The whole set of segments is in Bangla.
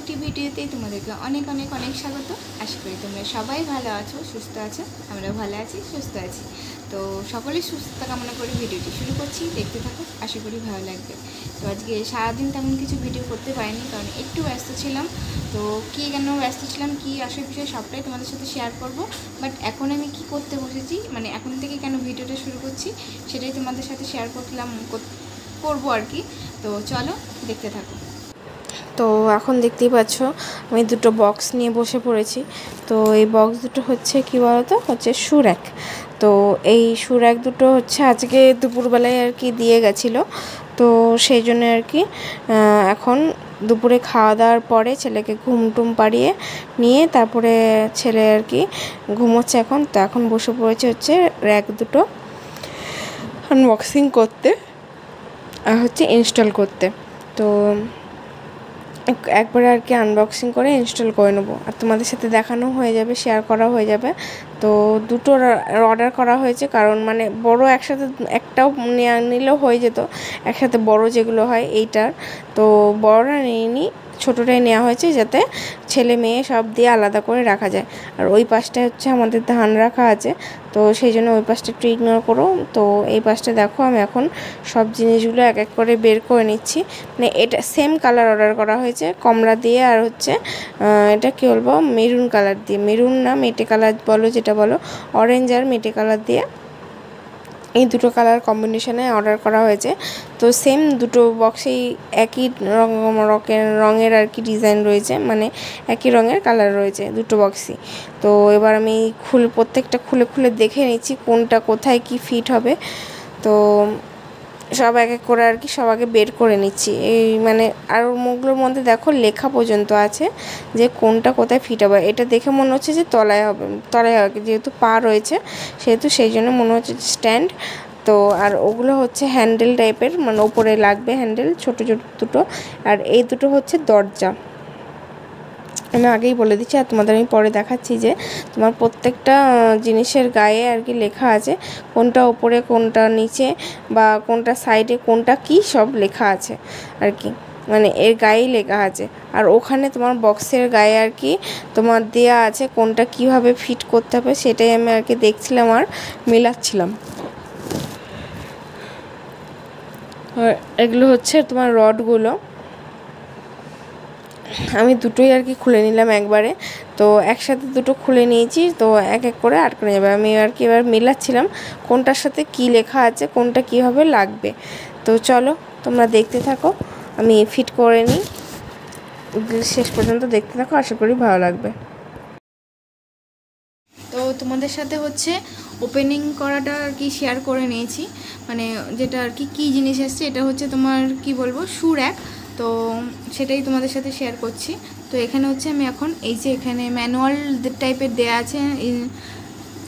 একটি ভিডিওতে তোমাদেরকে অনেক অনেক অনেক স্বাগত। আশা করি তোমরা সবাই ভালো আছো, সুস্থ আছো। আমরা ভালো আছি, সুস্থ আছি। তো সকলেই সুস্থতা কামনা করে ভিডিওটি শুরু করছি, দেখতে থাকো, আশা করি ভালো লাগবে। তো আজকে সারাদিন তেমন কিছু ভিডিও করতে পারিনি, কারণ একটু ব্যস্ত ছিলাম। তো কী কেন ব্যস্ত ছিলাম, কী আসল বিষয়ে সবটাই তোমাদের সাথে শেয়ার করব। বাট এখন আমি কি করতে বসেছি, মানে এখন থেকে কেন ভিডিওটা শুরু করছি সেটাই তোমাদের সাথে শেয়ার করবো আর কি। তো চলো দেখতে থাকো। তো এখন দেখতেই পাচ্ছ আমি দুটো বক্স নিয়ে বসে পড়েছি। তো এই বক্স দুটো হচ্ছে কি বলতো, হচ্ছে শু র্যাক। তো এই শু র্যাক দুটো হচ্ছে আজকে দুপুরবেলায় আর কি দিয়ে গেছিলো। তো সেই জন্য আর কি এখন দুপুরে খাওয়া দাওয়ার পরে ছেলেকে ঘুম পাড়িয়ে নিয়ে তারপরে ছেলে আর কি ঘুমোচ্ছে এখন। তো এখন বসে পড়েছে হচ্ছে র্যাক দুটো আনবক্সিং করতে আর হচ্ছে ইনস্টল করতে। তো একবারে আর কি আনবক্সিং করে ইনস্টল করে নেবো, আর তোমাদের সাথে দেখানো হয়ে যাবে, শেয়ার করা হয়ে যাবে। তো দুটো অর্ডার করা হয়েছে, কারণ মানে বড় একসাথে একটাও নিলেও হয়ে যেত, একসাথে বড় যেগুলো হয় এইটার। তো বড়রা নিইনি, ছোটোটাই নেওয়া হয়েছে, যাতে ছেলে মেয়ে সব দিয়ে আলাদা করে রাখা যায়। আর ওই পাশটায় হচ্ছে আমাদের ধান রাখা আছে, তো সেই জন্য ওই পাশটা একটু ইগনোর করো। তো এই পাশটা দেখো, আমি এখন সব জিনিসগুলো এক এক করে বের করে নিচ্ছি। মানে এটা সেম কালার অর্ডার করা হয়েছে, কমলা দিয়ে, আর হচ্ছে এটা কী বলবো, মেরুন কালার দিয়ে, মেরুন না মেটে কালার বলো যেটা বলো, অরেঞ্জ আর মেটে কালার দিয়ে, এই দুটো কালার কম্বিনেশনে অর্ডার করা হয়েছে। তো সেম দুটো বক্সেই একই রঙের আর কি ডিজাইন রয়েছে, মানে একই রঙের কালার রয়েছে দুটো বক্সই। তো এবার আমি প্রত্যেকটা খুলে দেখে নিচ্ছি কোনটা কোথায় কি ফিট হবে। তো সব এক এক করে আর কি সব আগে বের করে নিচ্ছি। এই মানে আর মুখগুলোর মধ্যে দেখো লেখা পর্যন্ত আছে যে কোনটা কোথায় ফিট হবে। এটা দেখে মনে হচ্ছে যে তলায় হবে, যেহেতু পা রয়েছে সেহেতু সেই জন্য মনে হচ্ছে স্ট্যান্ড। তো আর ওগুলো হচ্ছে হ্যান্ডেল টাইপের, মানে ওপরে লাগবে হ্যান্ডেল, ছোটো দুটো। আর এই দুটো হচ্ছে দরজা। আমি আগেই বলে দিচ্ছি, আর তোমাদের আমি পরে দেখাচ্ছি যে তোমার প্রত্যেকটা জিনিসের গায়ে আর কি লেখা আছে কোনটা ওপরে কোনটা নিচে বা কোনটা সাইডে কোনটা কি সব লেখা আছে আর কি, মানে এর গায়েই লেখা আছে। আর ওখানে তোমার বক্সের গায়ে আর কি তোমার দেয়া আছে কোনটা কিভাবে ফিট করতে হবে, সেটাই আমি আর কি দেখছিলাম আর মেলাচ্ছিলাম। আর এগুলো হচ্ছে তোমার রডগুলো, আমি দুটোই আর কি খুলে নিলাম একবারে। তো একসাথে দুটো খুলে নিয়েছি, তো এক এক করে আটকে যাবে। আমি আর কি এবার মেলাচ্ছিলাম কোনটার সাথে কি লেখা আছে, কোনটা কীভাবে লাগবে। তো চলো তোমরা দেখতে থাকো, আমি ফিট করে নিই, শেষ পর্যন্ত দেখতে থাকো, আশা করি ভালো লাগবে। তো তোমাদের সাথে হচ্ছে ওপেনিং করাটা আর কি শেয়ার করে নিয়েছি, মানে যেটা আর কি কী জিনিস এসছে, এটা হচ্ছে তোমার কি বলবো শু র্যাক। তো সেটাই তোমাদের সাথে শেয়ার করছি। তো এখানে হচ্ছে আমি এখন এই যে এখানে ম্যানুয়াল টাইপের দেয়া আছে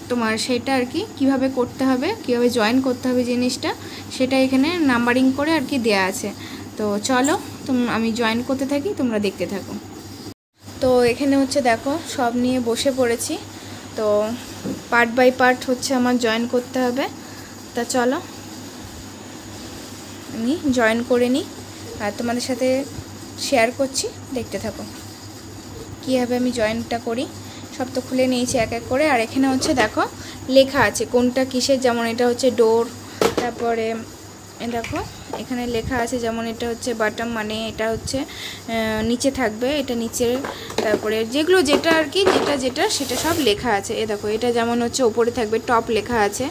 তোমার, সেটা আর কি কীভাবে করতে হবে, কীভাবে জয়েন করতে হবে জিনিসটা, সেটা এখানে নাম্বারিং করে আর কি দেয়া আছে। তো চলো আমি জয়েন করতে থাকি, তোমরা দেখতে থাকো। তো এখানে হচ্ছে দেখো সব নিয়ে বসে পড়েছি। তো পার্ট বাই পার্ট হচ্ছে আমার জয়েন করতে হবে। তা চলো আমি জয়েন করে নিই আর তোমাদের সাথে শেয়ার করছি, দেখতে থাকো কীভাবে আমি জয়েনটা করি। সব তো খুলে নিয়েছি এক এক করে। আর এখানে হচ্ছে দেখো লেখা আছে কোনটা কিসের, যেমন এটা হচ্ছে ডোর, তারপরে দেখো এখানে লেখা আছে যেমন এটা হচ্ছে বাটম, মানে এটা হচ্ছে নিচে থাকবে, এটা নিচের। তারপরে যেগুলো যেটা আর কি যেটা সেটা সব লেখা আছে। দেখো এটা যেমন হচ্ছে ওপরে থাকবে টপ লেখা আছে,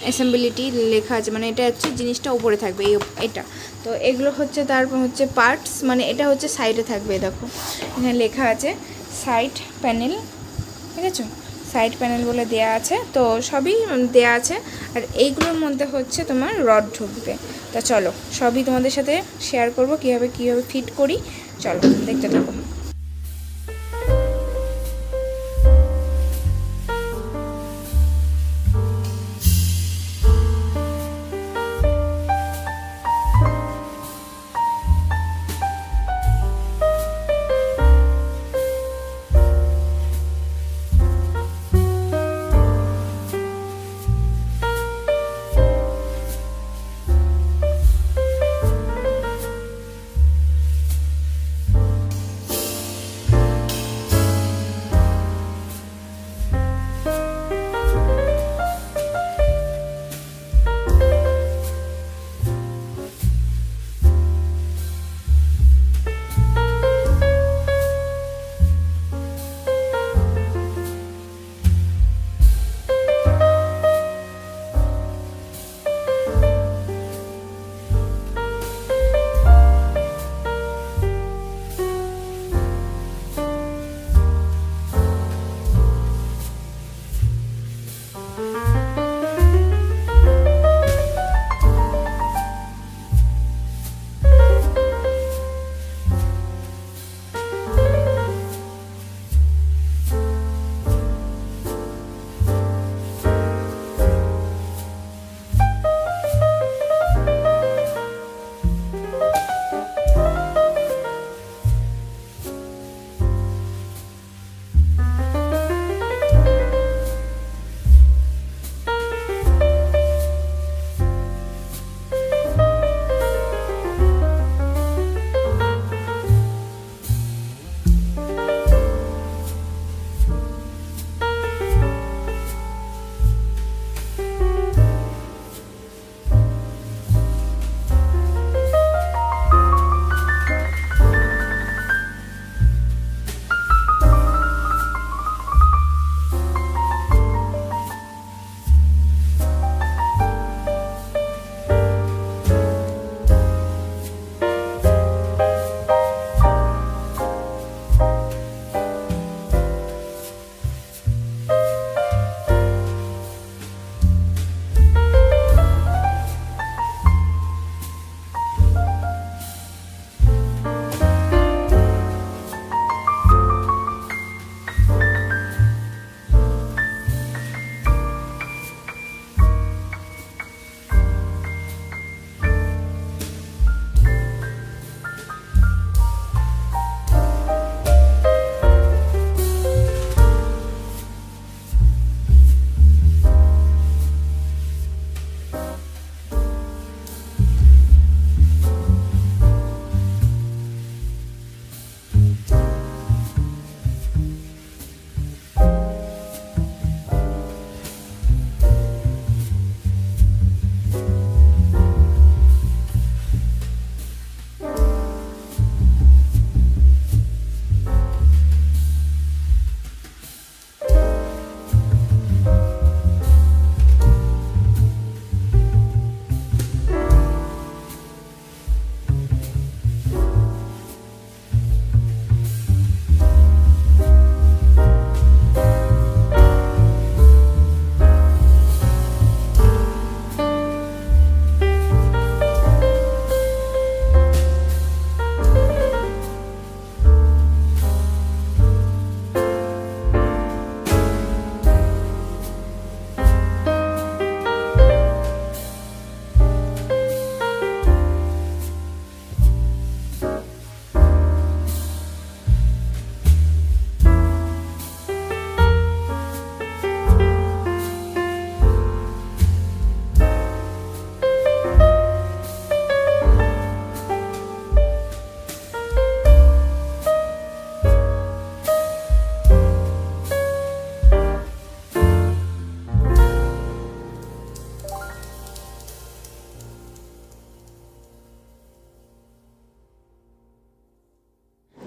অ্যাসেম্বলিটি লেখা আছে, মানে এটা হচ্ছে জিনিসটা ওপরে থাকবে এটা। তো এগুলো হচ্ছে তারপর হচ্ছে পার্টস, মানে এটা হচ্ছে সাইডে থাকবে। দেখো এখানে লেখা আছে সাইড প্যানেল, ঠিক আছে, সাইড প্যানেল বলে দেয়া আছে। তো সবই দেয়া আছে। আর এইগুলোর মধ্যে হচ্ছে তোমার রড ঢুকবে। তা চলো সবই তোমাদের সাথে শেয়ার করব কীভাবে ফিট করি, চলো দেখতে থাকো।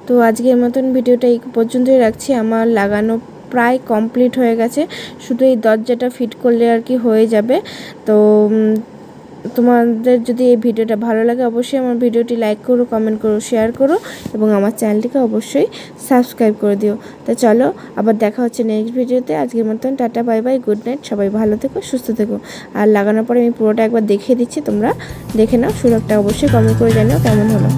তো আজকের মতন ভিডিওটা এই পর্যন্তই রাখছি। আমার লাগানো প্রায় কমপ্লিট হয়ে গেছে, শুধু এই দরজাটা ফিট করলে আর কি হয়ে যাবে। তো তোমাদের যদি এই ভিডিওটা ভালো লাগে অবশ্যই আমার ভিডিওটি লাইক করো, কমেন্ট করো, শেয়ার করো এবং আমার চ্যানেলটিকে অবশ্যই সাবস্ক্রাইব করে দিও। তো চলো আবার দেখা হচ্ছে নেক্সট ভিডিওতে। আজকের মতন tata, bye bye, good night. সবাই ভালো থেকো, সুস্থ থেকো। আর লাগানোর পরে আমি পুরোটা একবার দেখিয়ে দিচ্ছি, তোমরা দেখে নাও। সুযোগটা অবশ্যই কমেন্ট করে জানিও কেমন হলো।